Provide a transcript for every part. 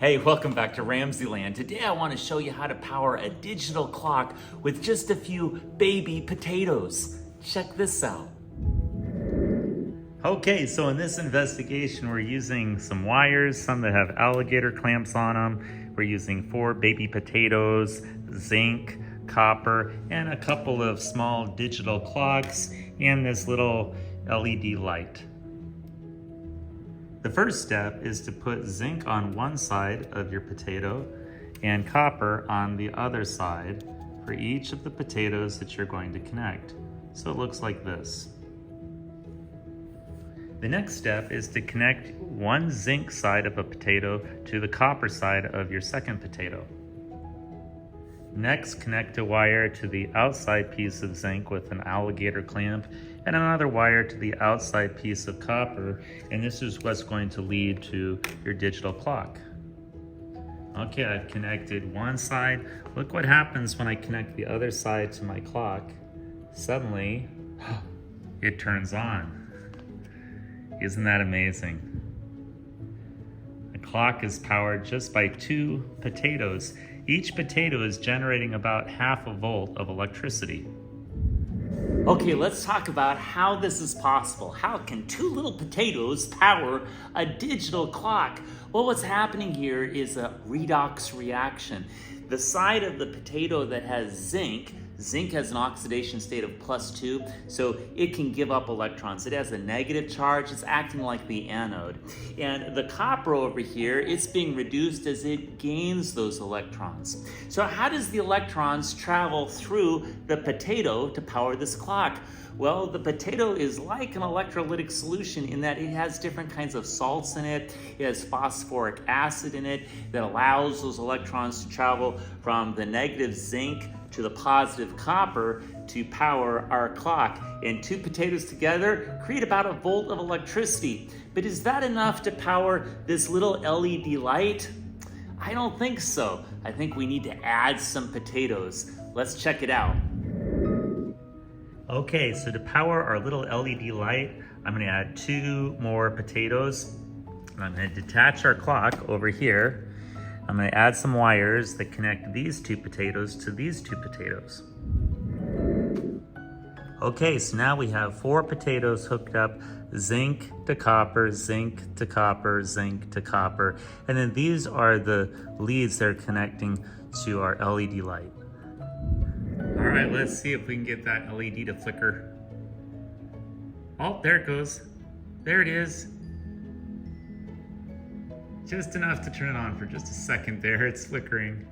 Hey, welcome back to RamZland. Today I want to show you how to power a digital clock with just a few baby potatoes. Check this out. Okay, so in this investigation, we're using some wires, some that have alligator clamps on them. We're using 4 baby potatoes, zinc, copper, and a couple of small digital clocks, and this little LED light. The first step is to put zinc on one side of your potato and copper on the other side for each of the potatoes that you're going to connect. So it looks like this. The next step is to connect one zinc side of a potato to the copper side of your second potato. Next, connect a wire to the outside piece of zinc with an alligator clamp and another wire to the outside piece of copper, and this is what's going to lead to your digital clock. Okay, I've connected one side. Look what happens when I connect the other side to my clock. Suddenly, it turns on. Isn't that amazing? The clock is powered just by 2 potatoes. Each potato is generating about ½ a volt of electricity. Okay, let's talk about how this is possible. How can 2 little potatoes power a digital clock? Well, what's happening here is a redox reaction. The side of the potato that has zinc has an oxidation state of +2, so it can give up electrons. It has a negative charge, it's acting like the anode. And the copper over here, it's being reduced as it gains those electrons. So how does the electrons travel through the potato to power this clock? Well, the potato is like an electrolytic solution in that it has different kinds of salts in it. It has phosphoric acid in it that allows those electrons to travel from the negative zinc to the positive copper to power our clock. And 2 potatoes together create about a volt of electricity. But is that enough to power this little LED light? I don't think so. I think we need to add some potatoes. Let's check it out. Okay, so to power our little LED light, I'm going to add 2 more potatoes. And I'm going to detach our clock over here. I'm going to add some wires that connect these 2 potatoes to these 2 potatoes. Okay, so now we have 4 potatoes hooked up, zinc to copper, zinc to copper, zinc to copper, and then these are the leads that are connecting to our LED light. All right, let's see if we can get that LED to flicker. Oh, there it goes. There it is. Just enough to turn it on for just a second there. It's flickering.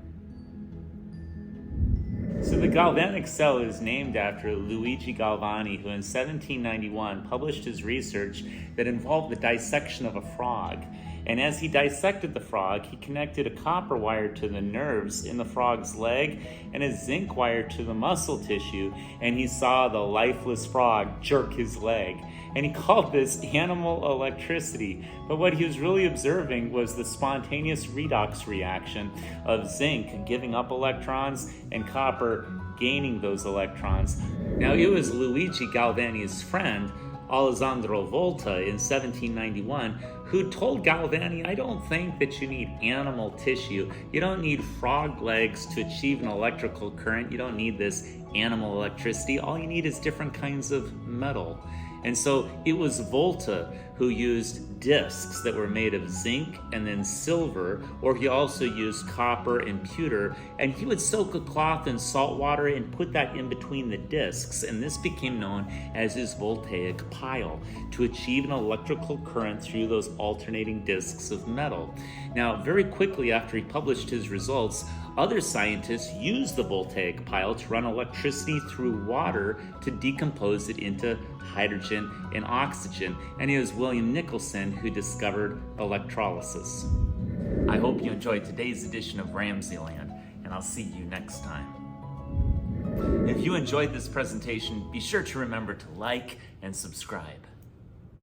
So the galvanic cell is named after Luigi Galvani, who in 1791 published his research that involved the dissection of a frog. And as he dissected the frog, he connected a copper wire to the nerves in the frog's leg and a zinc wire to the muscle tissue, and he saw the lifeless frog jerk his leg. And he called this animal electricity. But what he was really observing was the spontaneous redox reaction of zinc giving up electrons and copper gaining those electrons. Now, it was Luigi Galvani's friend, Alessandro Volta, in 1791, who told Galvani, I don't think that you need animal tissue. You don't need frog legs to achieve an electrical current. You don't need this animal electricity. All you need is different kinds of metal. And so it was Volta who used discs that were made of zinc and then silver, or he also used copper and pewter, and he would soak a cloth in salt water and put that in between the discs, and this became known as his voltaic pile, to achieve an electrical current through those alternating discs of metal. Now, very quickly after he published his results, other scientists used the voltaic pile to run electricity through water to decompose it into hydrogen and oxygen, and it was William Nicholson who discovered electrolysis. I hope you enjoyed today's edition of RamZland, and I'll see you next time. If you enjoyed this presentation, be sure to remember to like and subscribe.